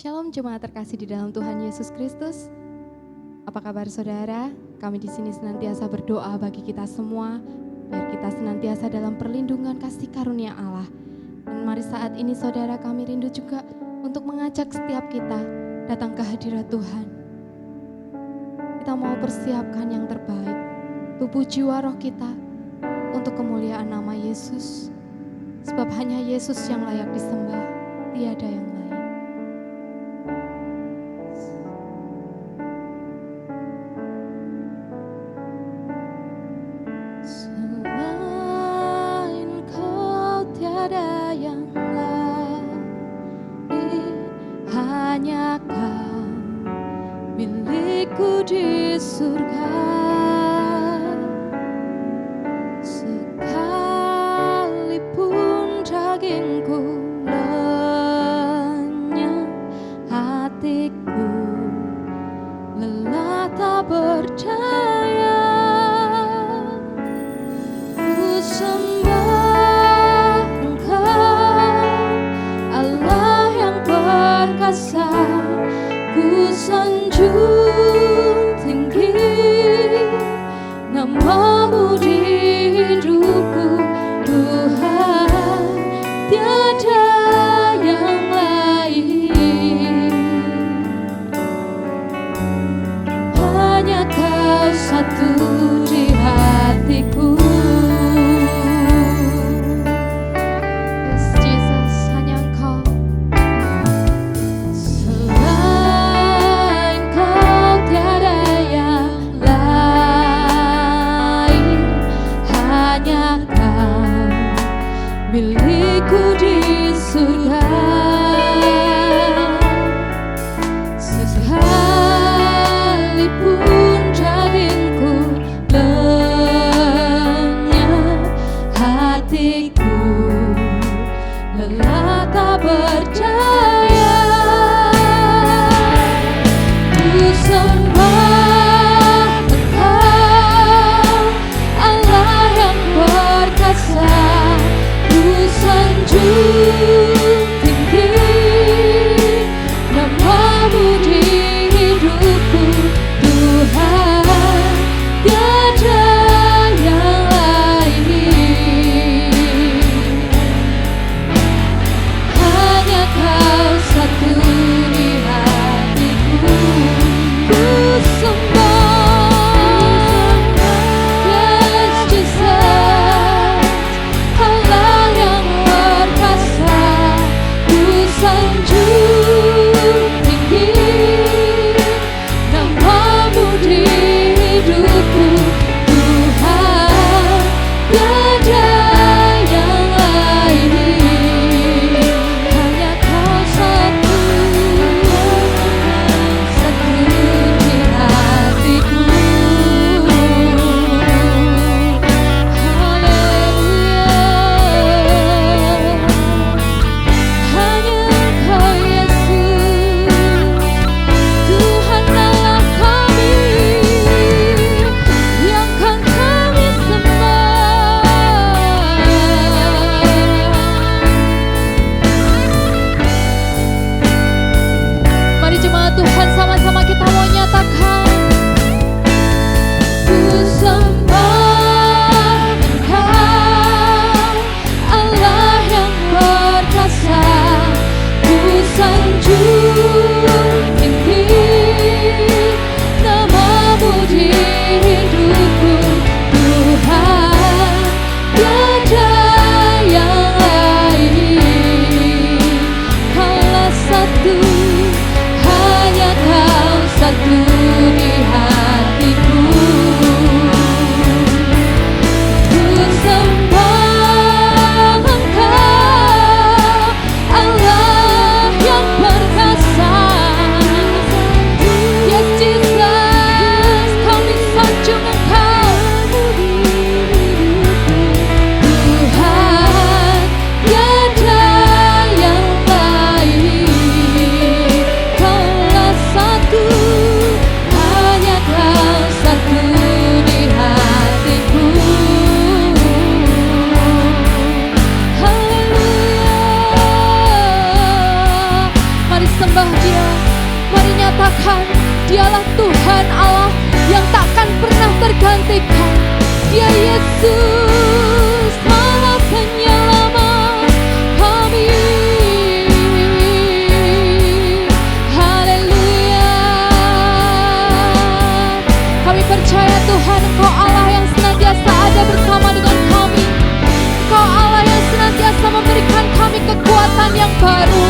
Shalom jemaat terkasih di dalam Tuhan Yesus Kristus. Apa kabar saudara? Kami di sini senantiasa berdoa bagi kita semua, biar kita senantiasa dalam perlindungan kasih karunia Allah. Dan mari saat ini saudara, kami rindu juga untuk mengajak setiap kita datang ke hadirat Tuhan. Kita mau persiapkan yang terbaik, tubuh jiwa roh kita, untuk kemuliaan nama Yesus. Sebab hanya Yesus yang layak disembah, tiada yang lain. Selain Kau tiada yang lain, hanya Kau milikku di surga. Sekalipun dagingku lenyap, hatiku lelah tak berdaya. Ku sembah Engkau, Allah yang perkasa. Ku sanjung tinggi nama-Mu di hidupku, Tuhan, tiada yang lain. Hanya Kau satu di hatiku. Yes, Jesus, hanya Engkau. Selain Kau tiada yang lain, percaya Tuhan, Engkau Allah yang senantiasa ada bersama dengan kami. Engkau Allah yang senantiasa memberikan kami kekuatan yang baru.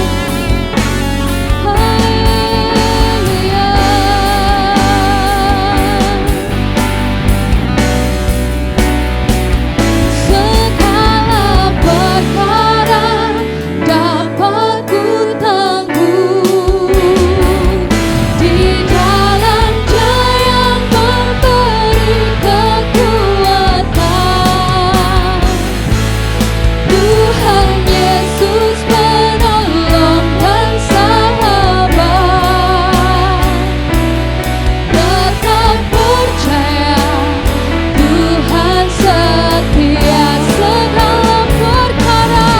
Haleluya. Segala perkara dapat ku tanggung di dalam Dia yang memberi kekuatan. Tuhan Yesus penolong dan sahabat. Tetap percaya Tuhan setia. Segala perkara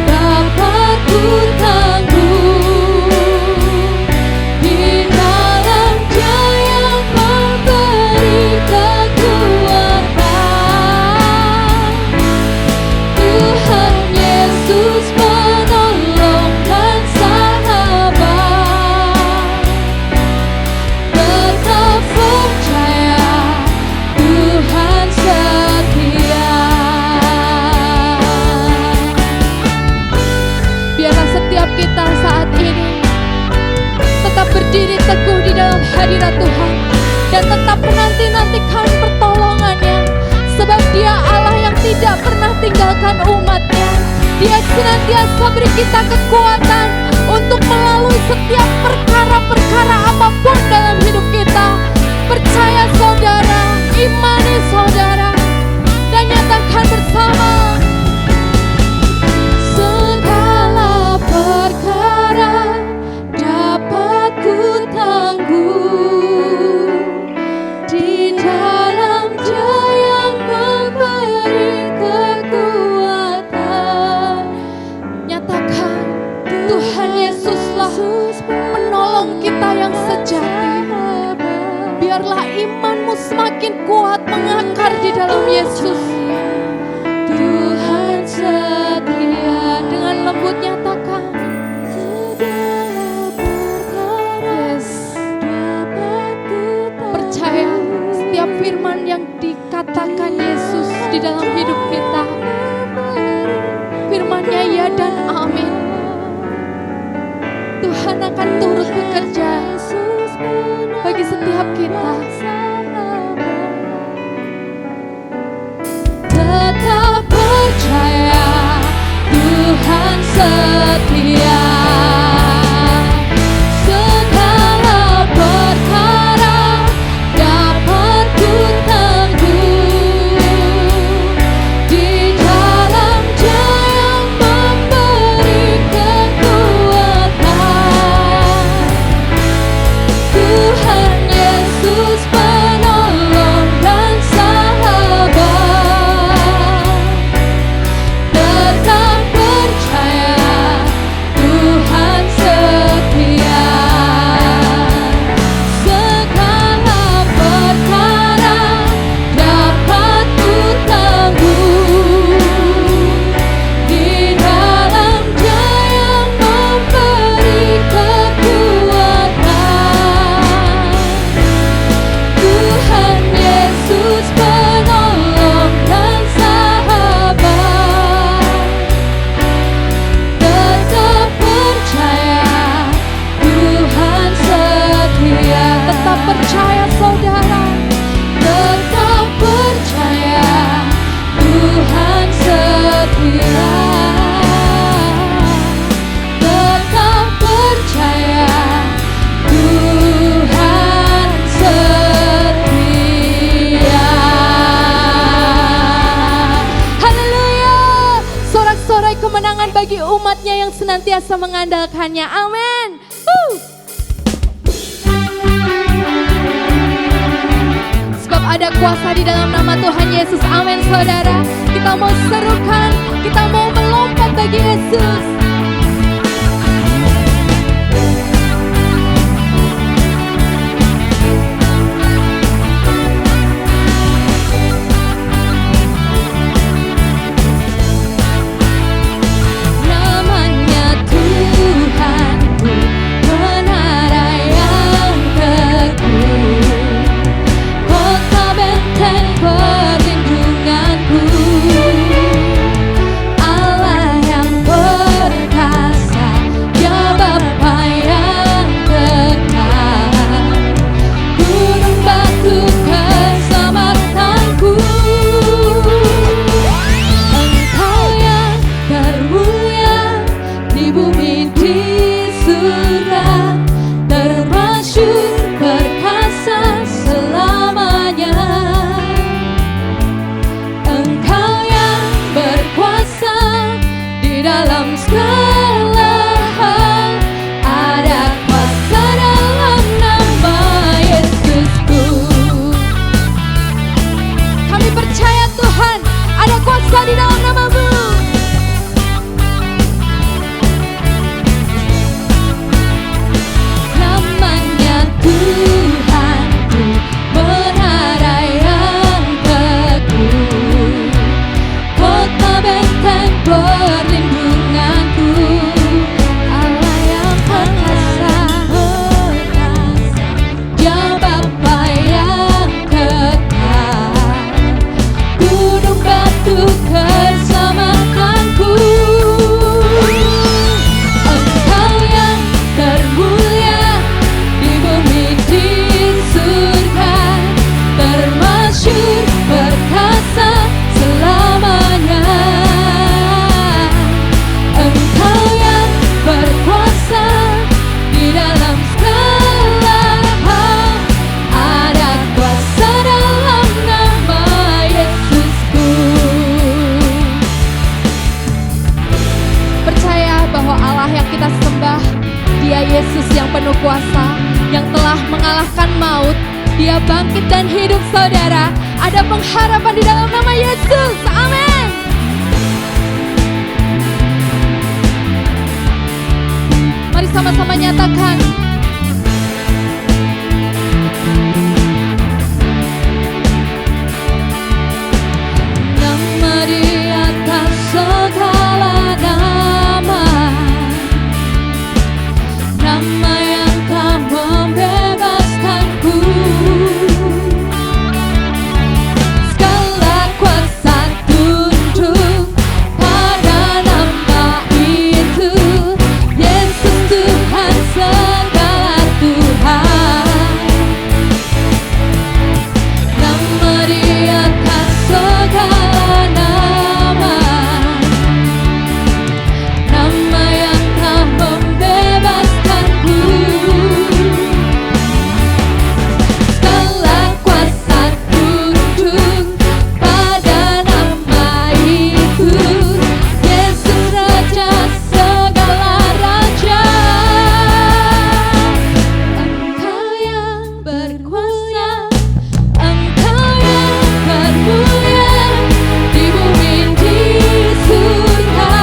dapat ku tanggung di dalam Dia yang memberi kekuatan. Tuhan Yesus penolong dan sahabat. Tetap percaya Tuhan setia. Biarlah setiap kita saat ini tetap berdiri teguh di dalam hadirat Tuhan dan tetap menanti-nantikan pertolongannya, sebab Dia Allah yang tidak pernah tinggalkan umatnya. Dia senantiasa beri kita kekuatan untuk melalui setiap perkara-perkara apapun dalam hidup kita. Percaya saudara, imani saudara, dan nyatakan bersama. Segala perkara dapat ku tanggung di dalam Dia yang memberi kekuatan. Nyatakan, Tuhan Yesuslah penolong kita yang sejati. Biarlah imanmu semakin kuat mengakar di dalam Yesus. Tuhan setia. Dengan lembut nyatakan. Yes. Percaya setiap firman yang dikatakan Yesus di dalam hidup kita, firman-Nya ya dan amin. Tuhan akan turut bekerja bagi setiap kita. Tetap percaya Tuhan setia. Segala perkara dapat ku tanggung di dalam Dia yang memberi kekuatan. Tuhan Yesus penolong dan sahabat. Tetap percaya Tuhan setia. Segala perkara dapat ku tanggung di dalam Dia yang memberi kekuatan. Tuhan Yesus penolong dan sahabat. Tetap percaya Tuhan setia. Tetap percaya saudara. Tetap percaya Tuhan setia. Tetap percaya Tuhan setia. Haleluya. Sorak-sorai kemenangan bagi umatnya yang senantiasa mengandalkannya. Amin. Sebab ada kuasa di dalam nama Tuhan Yesus. Amin saudara. Kita mau serukan, kita mau melompat bagi Yesus. Namanya Tuhanku, menara yang Dia bangkit dan hidup, saudara. Ada pengharapan di dalam nama Yesus. Amin. Mari sama-sama nyatakan. Nama di atas segala nama, nama yang tak membebaskanku. Segala kuasa tunduk pada nama itu. Yesus Tuhan segala Tuhan. Nama di atas segala nama, nama yang tak membebaskanku. Segala kuasa tunduk pada nama itu. Yesus Raja segala raja. Engkau yang berkuasa, Engkau yang termulia di bumi di surga,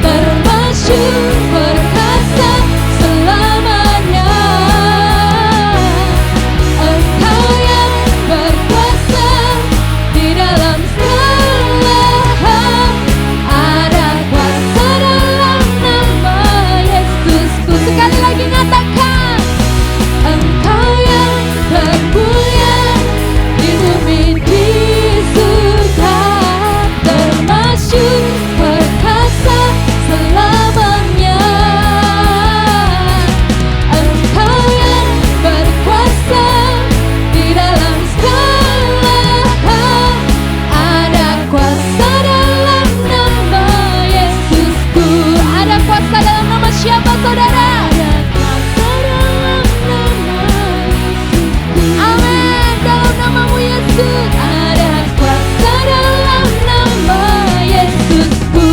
termasyhur perkasa selamanya. Engkau yang berkuasa di dalam segala hal, ada kuasa dalam nama Yesusku. Sekali lagi nyatakan, Engkau yang termulia di bumi di surga, termasyhur perkasa selamanya. Engkau yang berkuasa di dalam segala hal, ada kuasa dalam nama Yesusku. Ada kuasa dalam nama siapa, saudara? Ada kuasa dalam nama Yesusku. Amin. Dalam namamu Yesus, ada kuasa dalam nama Yesusku.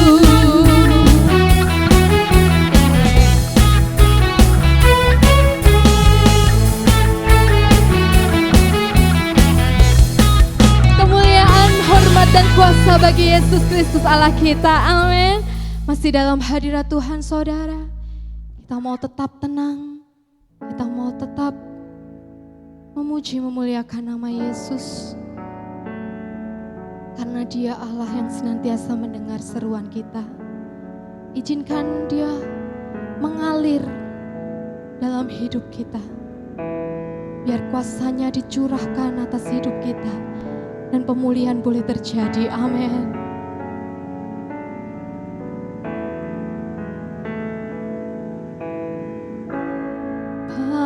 Kemuliaan, hormat, dan kuasa bagi Yesus Kristus Allah kita. Amin. Masih dalam hadirat Tuhan, saudara. Kita mau tetap tenang. Kita mau tetap memuji, memuliakan nama Yesus. Karena Dia Allah yang senantiasa mendengar seruan kita. Izinkan Dia mengalir dalam hidup kita. Biar kuasanya dicurahkan atas hidup kita. Dan pemulihan boleh terjadi. Amin.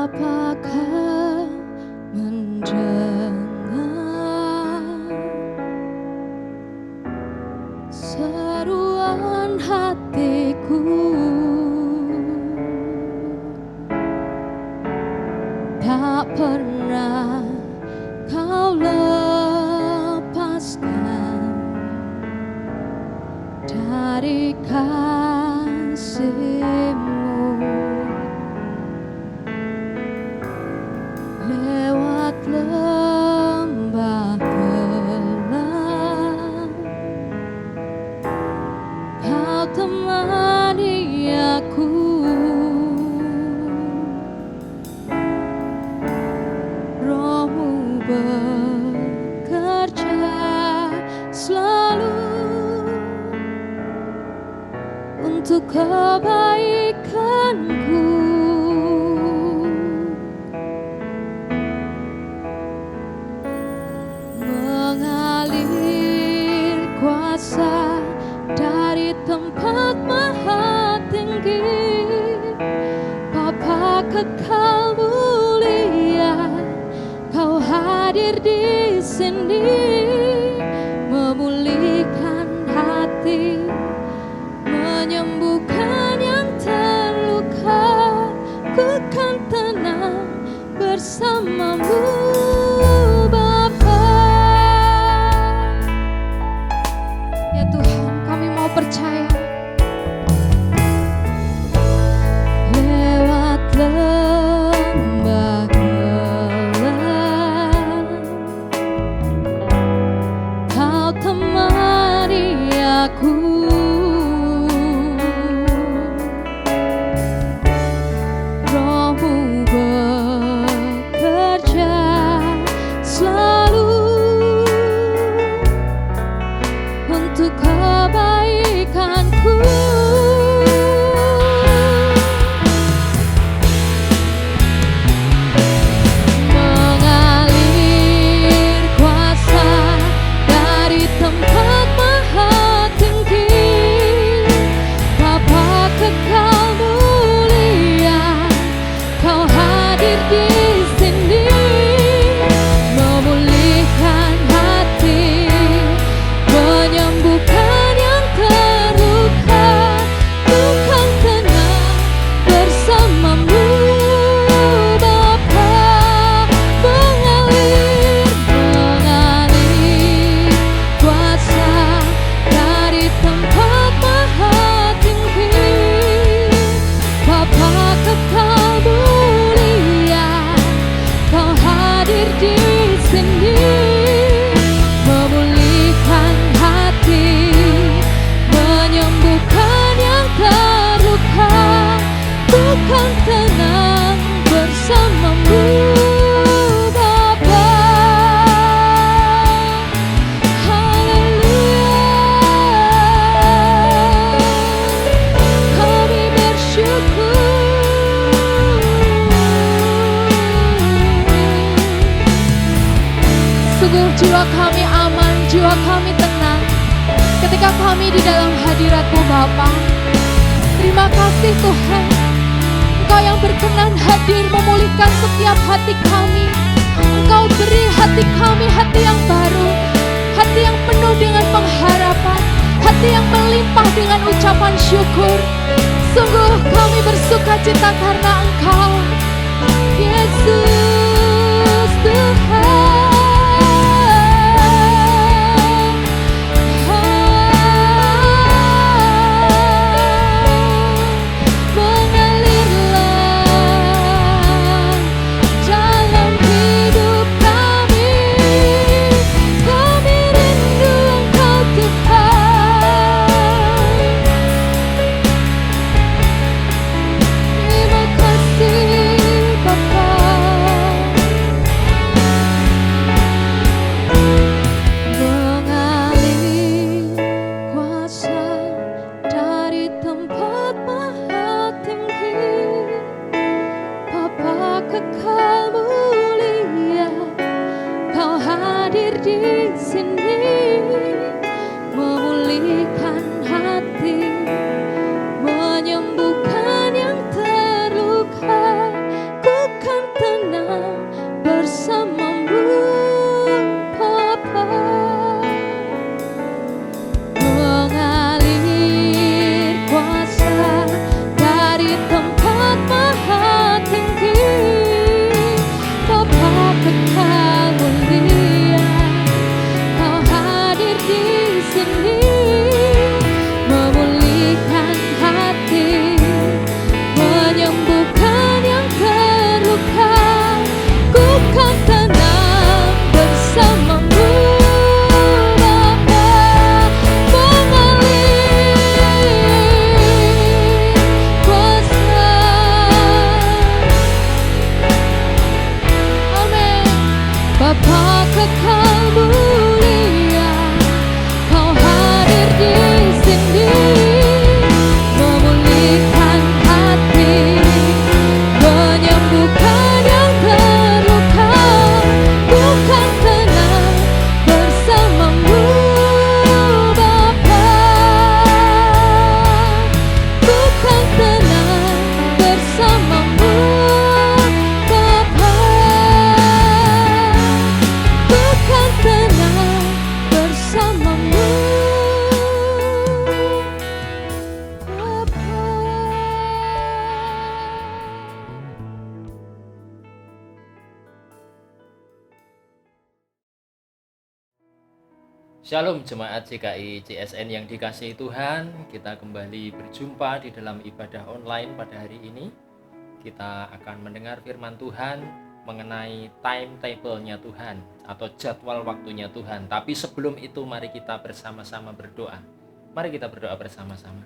Apakah mendengar seruan hatiku? Tak pernah kau lepaskan dari kasih-Mu. Lewat lembah gelap, Kau temani aku. Roh-Mu bekerja selalu untuk kebaikanku. Mengalir kuasa dari tempat maha tinggi, Bapa kekal mulia, Kau hadir di sini, memulihkan hati, menyembuhkan yang terluka. Ku kan tenang bersama-Mu, Bapa. Ya Tuhan, kami mau percaya. Lewat lembah gelap, hadir di sini, memulihkan hati, menyembuhkan yang terluka. Ku kan tenang bersamamu, Bapa. Haleluya, kami bersyukur. Sungguh jiwa kami aman, jiwa kami tenang ketika kami di dalam hadirat-Mu, Bapa. Terima kasih Tuhan, Engkau yang berkenan hadir memulihkan setiap hati kami. Engkau beri hati kami hati yang baru, hati yang penuh dengan pengharapan, hati yang melimpah dengan ucapan syukur. Sungguh kami bersuka cita karena Engkau, Yesus Tuhan. Shalom jemaat GKI CSN yang dikasihi Tuhan, kita kembali berjumpa di dalam ibadah online pada hari ini. Kita akan mendengar firman Tuhan mengenai timetable-nya Tuhan atau jadwal waktunya Tuhan. Tapi sebelum itu mari kita bersama-sama berdoa. Mari kita berdoa bersama-sama.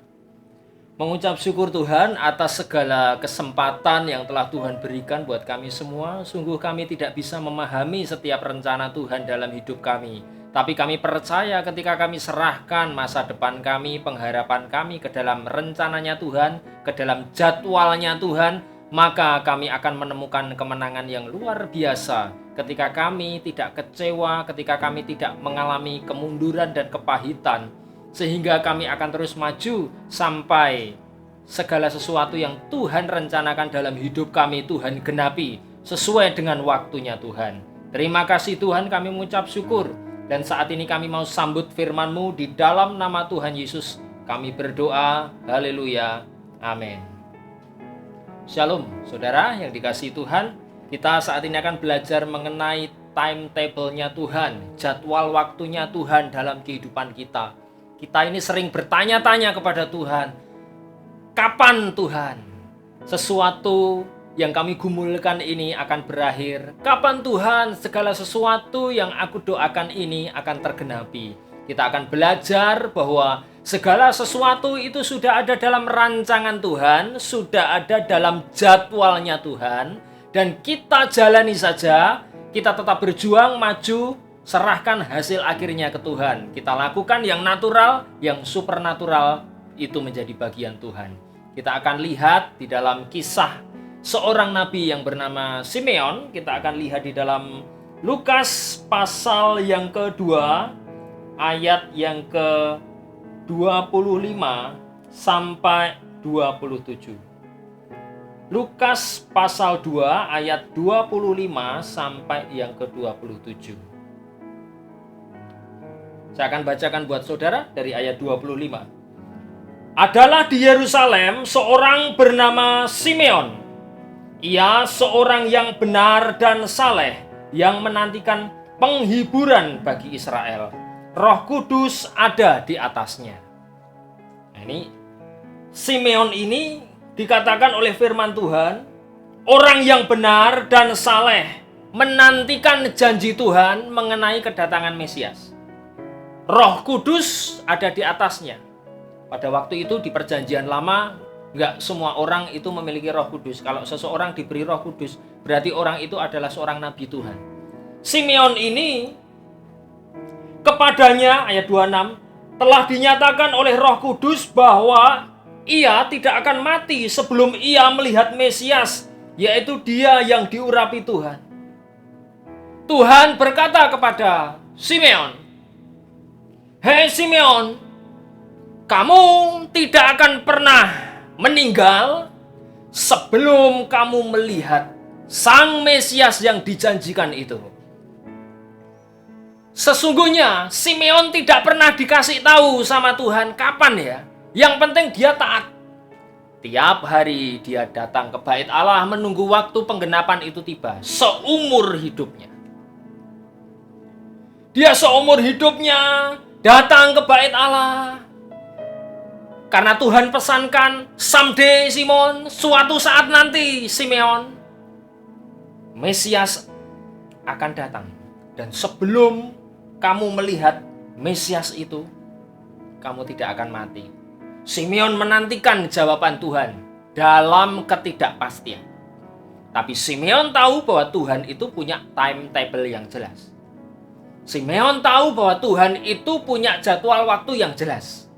Mengucap syukur Tuhan atas segala kesempatan yang telah Tuhan berikan buat kami semua. Sungguh kami tidak bisa memahami setiap rencana Tuhan dalam hidup kami. Tapi kami percaya ketika kami serahkan masa depan kami, pengharapan kami ke dalam rencananya Tuhan, ke dalam jadwalnya Tuhan, maka kami akan menemukan kemenangan yang luar biasa. Ketika kami tidak kecewa, ketika kami tidak mengalami kemunduran dan kepahitan, sehingga kami akan terus maju sampai segala sesuatu yang Tuhan rencanakan dalam hidup kami, Tuhan genapi sesuai dengan waktunya Tuhan. Terima kasih Tuhan, kami mengucap syukur. Dan saat ini kami mau sambut firman-Mu di dalam nama Tuhan Yesus. Kami berdoa, haleluya, amin. Shalom, saudara yang dikasihi Tuhan. Kita saat ini akan belajar mengenai timetable-nya Tuhan, jadwal waktunya Tuhan dalam kehidupan kita. Kita ini sering bertanya-tanya kepada Tuhan, kapan Tuhan sesuatu yang kami gumulkan ini akan berakhir? Kapan Tuhan segala sesuatu yang aku doakan ini akan tergenapi? Kita akan belajar bahwa segala sesuatu itu sudah ada dalam rancangan Tuhan, sudah ada dalam jadwalnya Tuhan, dan kita jalani saja, kita tetap berjuang, maju, serahkan hasil akhirnya ke Tuhan. Kita lakukan yang natural, yang supernatural itu menjadi bagian Tuhan. Kita akan lihat di dalam kisah seorang nabi yang bernama Simeon. Kita akan lihat di dalam Lukas pasal yang kedua, ayat yang ke-25 sampai 27. Lukas pasal 2 ayat 25 sampai yang ke-27. Saya akan bacakan buat saudara dari ayat 25. Adalah di Yerusalem seorang bernama Simeon. Ia seorang yang benar dan saleh, yang menantikan penghiburan bagi Israel. Roh Kudus ada di atasnya. Nah, ini Simeon ini dikatakan oleh firman Tuhan, orang yang benar dan saleh, menantikan janji Tuhan mengenai kedatangan Mesias. Roh Kudus ada di atasnya. Pada waktu itu di perjanjian lama, enggak semua orang itu memiliki Roh Kudus. Kalau seseorang diberi Roh Kudus, berarti orang itu adalah seorang nabi Tuhan. Simeon ini, kepadanya, ayat 26, telah dinyatakan oleh Roh Kudus bahwa ia tidak akan mati sebelum ia melihat Mesias, yaitu Dia yang diurapi Tuhan. Tuhan berkata kepada Simeon, "Hei Simeon, kamu tidak akan pernah meninggal sebelum kamu melihat Sang Mesias yang dijanjikan itu." Sesungguhnya Simeon tidak pernah dikasih tahu sama Tuhan kapan ya. Yang penting dia taat. Tiap hari dia datang ke bait Allah menunggu waktu penggenapan itu tiba. Seumur hidupnya. Dia seumur hidupnya datang ke bait Allah. Karena Tuhan pesankan, someday Simon, suatu saat nanti Simeon, Mesias akan datang. Dan sebelum kamu melihat Mesias itu, kamu tidak akan mati. Simeon menantikan jawaban Tuhan dalam ketidakpastian. Tapi Simeon tahu bahwa Tuhan itu punya timetable yang jelas. Simeon tahu bahwa Tuhan itu punya jadwal waktu yang jelas.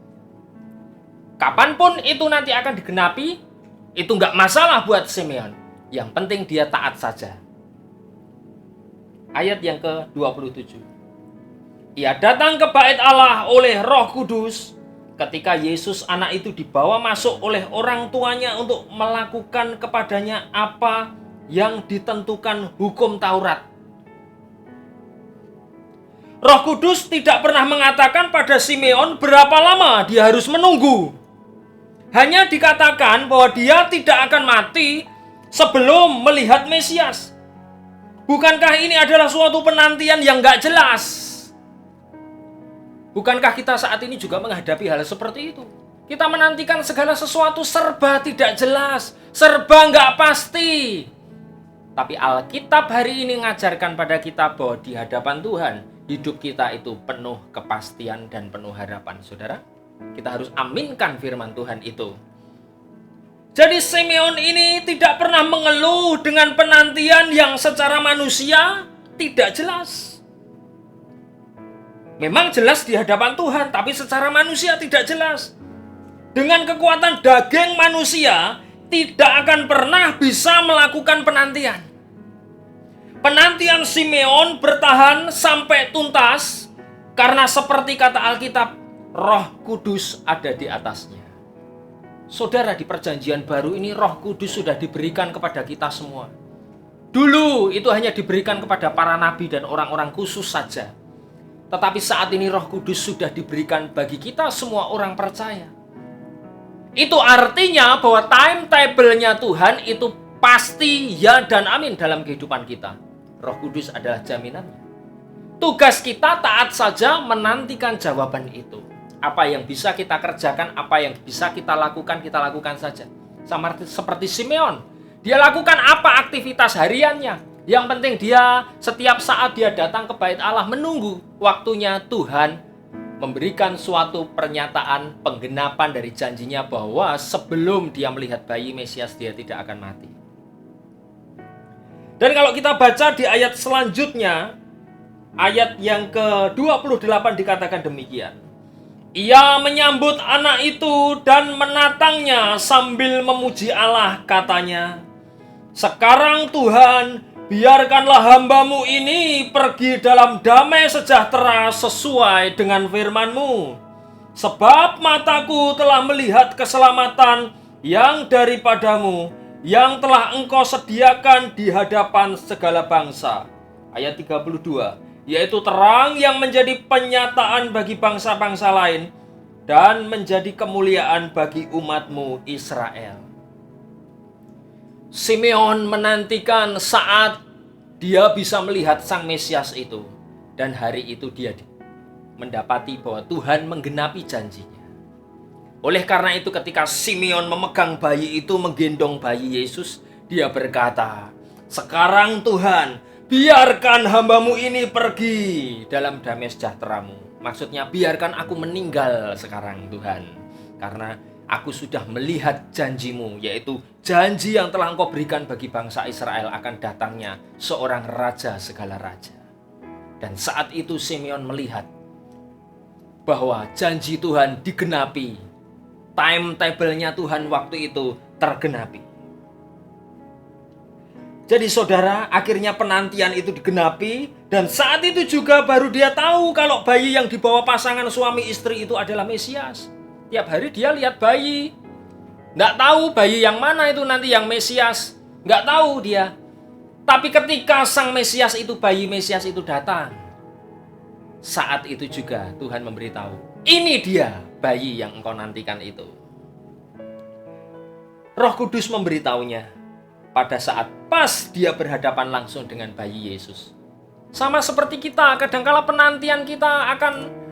Kapanpun itu nanti akan digenapi, itu nggak masalah buat Simeon. Yang penting dia taat saja. Ayat yang ke-27. Ia datang ke bait Allah oleh Roh Kudus ketika Yesus anak itu dibawa masuk oleh orang tuanya untuk melakukan kepadanya apa yang ditentukan hukum Taurat. Roh Kudus tidak pernah mengatakan pada Simeon berapa lama dia harus menunggu. Hanya dikatakan bahwa dia tidak akan mati sebelum melihat Mesias. Bukankah ini adalah suatu penantian yang gak jelas? Bukankah kita saat ini juga menghadapi hal seperti itu? Kita menantikan segala sesuatu serba tidak jelas, serba gak pasti. Tapi Alkitab hari ini mengajarkan pada kita bahwa di hadapan Tuhan, hidup kita itu penuh kepastian dan penuh harapan, saudara. Kita harus aminkan firman Tuhan itu. Jadi Simeon ini tidak pernah mengeluh dengan penantian yang secara manusia tidak jelas. Memang jelas di hadapan Tuhan, tapi secara manusia tidak jelas. Dengan kekuatan daging manusia, tidak akan pernah bisa melakukan penantian. Penantian Simeon bertahan sampai tuntas, karena seperti kata Alkitab, Roh Kudus ada di atasnya. Saudara, di perjanjian baru ini Roh Kudus sudah diberikan kepada kita semua. Dulu itu hanya diberikan kepada para nabi dan orang-orang khusus saja. Tetapi saat ini Roh Kudus sudah diberikan bagi kita semua orang percaya. Itu artinya bahwa timetable-nya Tuhan itu pasti ya dan amin dalam kehidupan kita. Roh Kudus adalah jaminannya. Tugas kita taat saja menantikan jawaban itu. Apa yang bisa kita kerjakan, apa yang bisa kita lakukan saja. Sama seperti Simeon. Dia lakukan apa aktivitas hariannya. Yang penting dia setiap saat dia datang ke bait Allah menunggu waktunya Tuhan memberikan suatu pernyataan penggenapan dari janjinya bahwa sebelum dia melihat bayi Mesias dia tidak akan mati. Dan kalau kita baca di ayat selanjutnya, ayat yang ke-28 dikatakan demikian. Ia menyambut anak itu dan menatangnya sambil memuji Allah, katanya, "Sekarang Tuhan, biarkanlah hamba-Mu ini pergi dalam damai sejahtera sesuai dengan firman-Mu. Sebab mataku telah melihat keselamatan yang daripada-Mu, yang telah Engkau sediakan di hadapan segala bangsa." Ayat 32, yaitu terang yang menjadi penyataan bagi bangsa-bangsa lain dan menjadi kemuliaan bagi umat-Mu Israel. Simeon menantikan saat dia bisa melihat Sang Mesias itu, dan hari itu dia mendapati bahwa Tuhan menggenapi janjinya. Oleh karena itu ketika Simeon memegang bayi itu, menggendong bayi Yesus, dia berkata, "Sekarang Tuhan, biarkan hamba-Mu ini pergi dalam damai sejahtera-Mu." Maksudnya biarkan aku meninggal sekarang Tuhan, karena aku sudah melihat janji-Mu, yaitu janji yang telah Engkau berikan bagi bangsa Israel akan datangnya seorang raja segala raja. Dan saat itu Simeon melihat bahwa janji Tuhan digenapi, timetable-nya Tuhan waktu itu tergenapi. Jadi saudara, akhirnya penantian itu digenapi, dan saat itu juga baru dia tahu kalau bayi yang dibawa pasangan suami istri itu adalah Mesias. Tiap hari dia lihat bayi, nggak tahu bayi yang mana itu nanti yang Mesias, nggak tahu dia. Tapi ketika Sang Mesias itu, bayi Mesias itu datang, saat itu juga Tuhan memberitahu, ini dia bayi yang engkau nantikan itu. Roh Kudus memberitahunya pada saat pas dia berhadapan langsung dengan bayi Yesus. Sama seperti kita, kadangkala penantian kita akan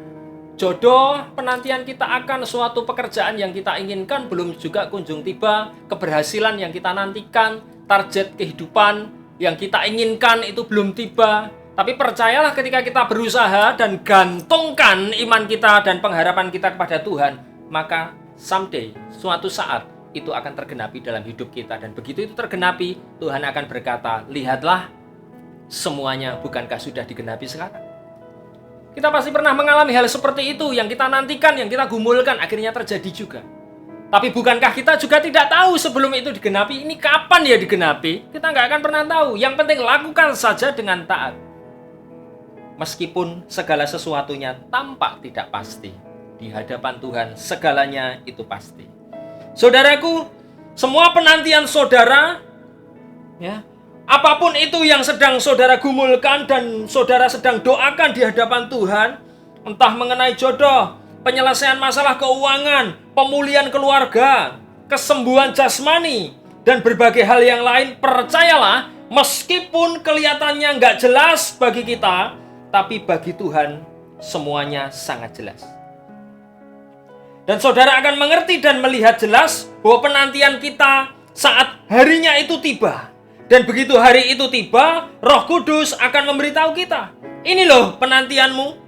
jodoh, penantian kita akan suatu pekerjaan yang kita inginkan belum juga kunjung tiba, keberhasilan yang kita nantikan, target kehidupan yang kita inginkan itu belum tiba. Tapi percayalah ketika kita berusaha dan gantungkan iman kita dan pengharapan kita kepada Tuhan, maka someday, suatu saat, itu akan tergenapi dalam hidup kita. Dan begitu itu tergenapi, Tuhan akan berkata, "Lihatlah, semuanya bukankah sudah digenapi sekarang?" Kita pasti pernah mengalami hal seperti itu, yang kita nantikan, yang kita gumulkan, akhirnya terjadi juga. Tapi bukankah kita juga tidak tahu sebelum itu digenapi, ini kapan ya digenapi? Kita nggak akan pernah tahu. Yang penting lakukan saja dengan taat. Meskipun segala sesuatunya tampak tidak pasti, di hadapan Tuhan segalanya itu pasti. Saudaraku, semua penantian saudara, ya, apapun itu yang sedang saudara gumulkan dan saudara sedang doakan di hadapan Tuhan, entah mengenai jodoh, penyelesaian masalah keuangan, pemulihan keluarga, kesembuhan jasmani, dan berbagai hal yang lain, percayalah, meskipun kelihatannya nggak jelas bagi kita, tapi bagi Tuhan semuanya sangat jelas. Dan saudara akan mengerti dan melihat jelas bahwa penantian kita saat harinya itu tiba. Dan begitu hari itu tiba, Roh Kudus akan memberitahu kita, ini loh penantianmu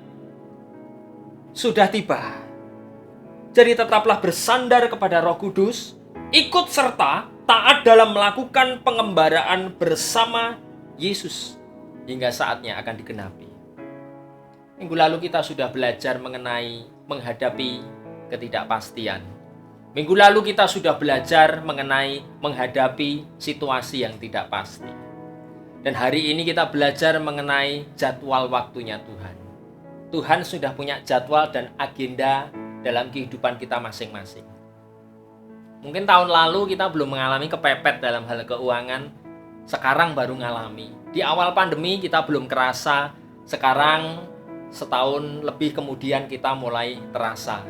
sudah tiba. Jadi tetaplah bersandar kepada Roh Kudus, ikut serta taat dalam melakukan pengembaraan bersama Yesus hingga saatnya akan digenapi. Minggu lalu kita sudah belajar mengenai menghadapi ketidakpastian. Minggu lalu kita sudah belajar mengenai menghadapi situasi yang tidak pasti. Dan hari ini kita belajar mengenai jadwal waktunya Tuhan. Tuhan sudah punya jadwal dan agenda dalam kehidupan kita masing-masing. Mungkin tahun lalu kita belum mengalami kepepet dalam hal keuangan, sekarang baru ngalami. Di awal pandemi kita belum kerasa, sekarang setahun lebih kemudian kita mulai terasa.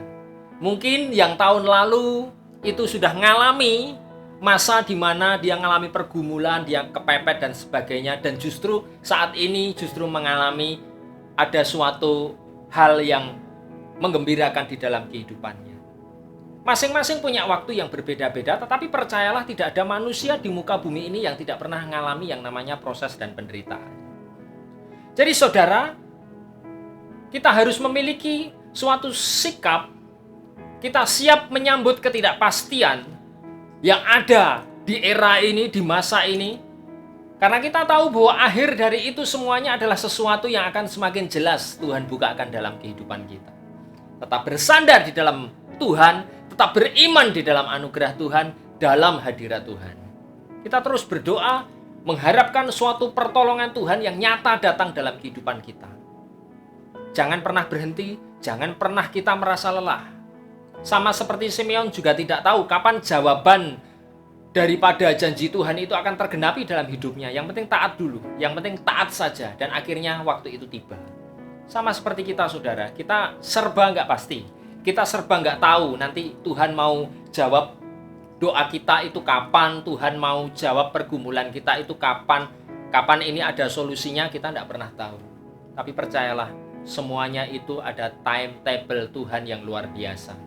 Mungkin yang tahun lalu itu sudah mengalami masa di mana dia mengalami pergumulan, dia kepepet dan sebagainya, dan justru saat ini justru mengalami ada suatu hal yang menggembirakan di dalam kehidupannya. Masing-masing punya waktu yang berbeda-beda, tetapi percayalah tidak ada manusia di muka bumi ini yang tidak pernah mengalami yang namanya proses dan penderitaan. Jadi saudara, kita harus memiliki suatu sikap, kita siap menyambut ketidakpastian yang ada di era ini, di masa ini. Karena kita tahu bahwa akhir dari itu semuanya adalah sesuatu yang akan semakin jelas Tuhan bukakan dalam kehidupan kita. Tetap bersandar di dalam Tuhan, tetap beriman di dalam anugerah Tuhan, dalam hadirat Tuhan. Kita terus berdoa, mengharapkan suatu pertolongan Tuhan yang nyata datang dalam kehidupan kita. Jangan pernah berhenti, jangan pernah kita merasa lelah. Sama seperti Simeon juga tidak tahu kapan jawaban daripada janji Tuhan itu akan tergenapi dalam hidupnya. Yang penting taat dulu, yang penting taat saja, dan akhirnya waktu itu tiba. Sama seperti kita saudara, kita serba nggak pasti. Kita serba nggak tahu nanti Tuhan mau jawab doa kita itu kapan, Tuhan mau jawab pergumulan kita itu kapan. Kapan ini ada solusinya kita nggak pernah tahu. Tapi percayalah, semuanya itu ada timetable Tuhan yang luar biasa.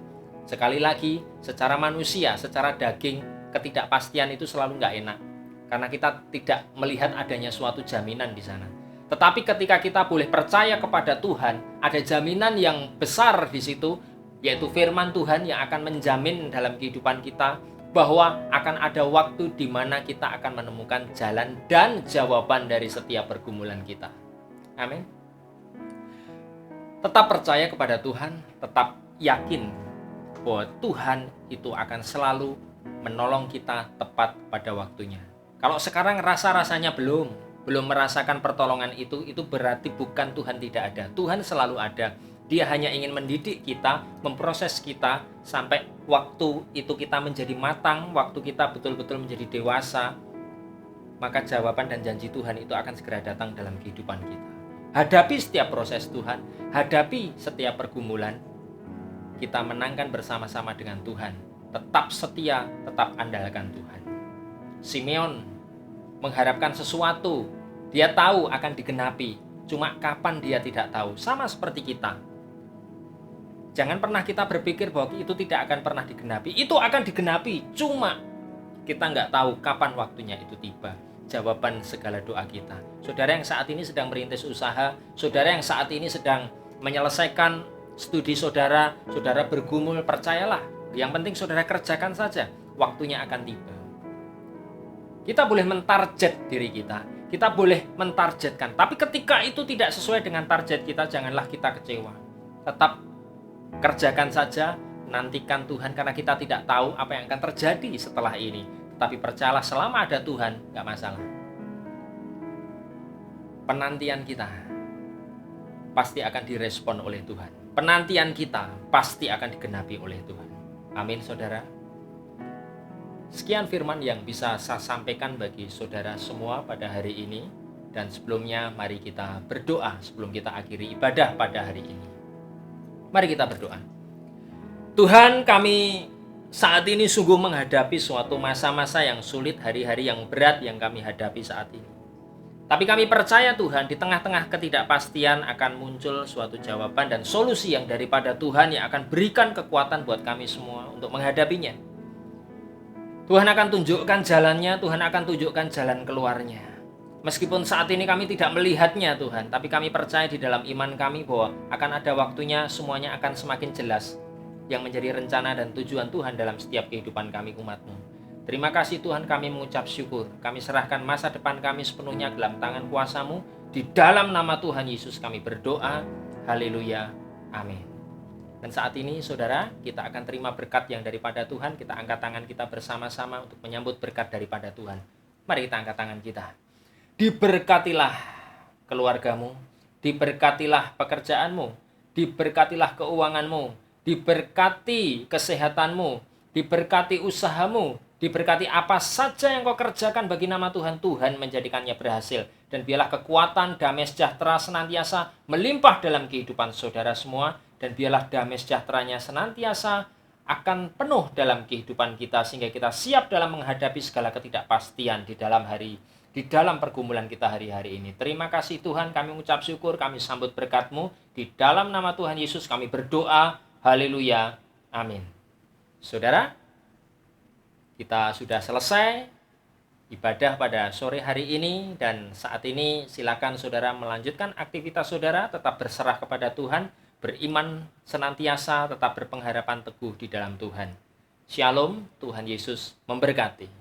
Sekali lagi, secara manusia, secara daging, ketidakpastian itu selalu nggak enak. Karena kita tidak melihat adanya suatu jaminan di sana. Tetapi ketika kita boleh percaya kepada Tuhan, ada jaminan yang besar di situ, yaitu firman Tuhan yang akan menjamin dalam kehidupan kita bahwa akan ada waktu di mana kita akan menemukan jalan dan jawaban dari setiap pergumulan kita. Amin. Tetap percaya kepada Tuhan, tetap yakin bahwa Tuhan itu akan selalu menolong kita tepat pada waktunya. Kalau sekarang rasa-rasanya belum merasakan pertolongan itu berarti bukan Tuhan tidak ada. Tuhan selalu ada. Dia hanya ingin mendidik kita, memproses kita sampai waktu itu kita menjadi matang, waktu kita betul-betul menjadi dewasa, maka jawaban dan janji Tuhan itu akan segera datang dalam kehidupan kita. Hadapi setiap proses Tuhan, hadapi setiap pergumulan, kita menangkan bersama-sama dengan Tuhan. Tetap setia, tetap andalkan Tuhan. Simeon mengharapkan sesuatu, dia tahu akan digenapi, cuma kapan dia tidak tahu. Sama seperti kita. Jangan pernah kita berpikir bahwa itu tidak akan pernah digenapi. Itu akan digenapi, cuma kita nggak tahu kapan waktunya itu tiba. Jawaban segala doa kita. Saudara yang saat ini sedang merintis usaha, saudara yang saat ini sedang menyelesaikan studi saudara, saudara bergumul, percayalah. Yang penting saudara kerjakan saja, waktunya akan tiba. Kita boleh mentarget diri kita, kita boleh mentargetkan. Tapi ketika itu tidak sesuai dengan target kita, janganlah kita kecewa. Tetap kerjakan saja, nantikan Tuhan, karena kita tidak tahu apa yang akan terjadi setelah ini. Tapi percayalah, selama ada Tuhan, gak masalah. Penantian kita pasti akan direspon oleh Tuhan. Penantian kita pasti akan digenapi oleh Tuhan. Amin, saudara. Sekian firman yang bisa saya sampaikan bagi saudara semua pada hari ini. Dan sebelumnya mari kita berdoa sebelum kita akhiri ibadah pada hari ini. Mari kita berdoa. Tuhan, kami saat ini sungguh menghadapi suatu masa-masa yang sulit, hari-hari yang berat yang kami hadapi saat ini. Tapi kami percaya Tuhan, di tengah-tengah ketidakpastian akan muncul suatu jawaban dan solusi yang daripada Tuhan yang akan berikan kekuatan buat kami semua untuk menghadapinya. Tuhan akan tunjukkan jalannya, Tuhan akan tunjukkan jalan keluarnya. Meskipun saat ini kami tidak melihatnya Tuhan, tapi kami percaya di dalam iman kami bahwa akan ada waktunya semuanya akan semakin jelas yang menjadi rencana dan tujuan Tuhan dalam setiap kehidupan kami umat-Mu. Terima kasih Tuhan, kami mengucap syukur. Kami serahkan masa depan kami sepenuhnya dalam tangan kuasa-Mu. Di dalam nama Tuhan Yesus kami berdoa. Haleluya. Amin. Dan saat ini saudara, kita akan terima berkat yang daripada Tuhan. Kita angkat tangan kita bersama-sama untuk menyambut berkat daripada Tuhan. Mari kita angkat tangan kita. Diberkatilah keluargamu, diberkatilah pekerjaanmu, diberkatilah keuanganmu, diberkati kesehatanmu, diberkati usahamu, diberkati apa saja yang kau kerjakan bagi nama Tuhan, Tuhan menjadikannya berhasil. Dan biarlah kekuatan, damai sejahtera senantiasa melimpah dalam kehidupan saudara semua. Dan biarlah damai sejahteranya senantiasa akan penuh dalam kehidupan kita, sehingga kita siap dalam menghadapi segala ketidakpastian di dalam di dalam pergumulan kita hari-hari ini. Terima kasih Tuhan, kami mengucap syukur, kami sambut berkat-Mu. Di dalam nama Tuhan Yesus kami berdoa. Haleluya. Amin. Saudara, kita sudah selesai ibadah pada sore hari ini, dan saat ini silakan saudara melanjutkan aktivitas saudara, tetap berserah kepada Tuhan, beriman senantiasa, tetap berpengharapan teguh di dalam Tuhan. Shalom, Tuhan Yesus memberkati.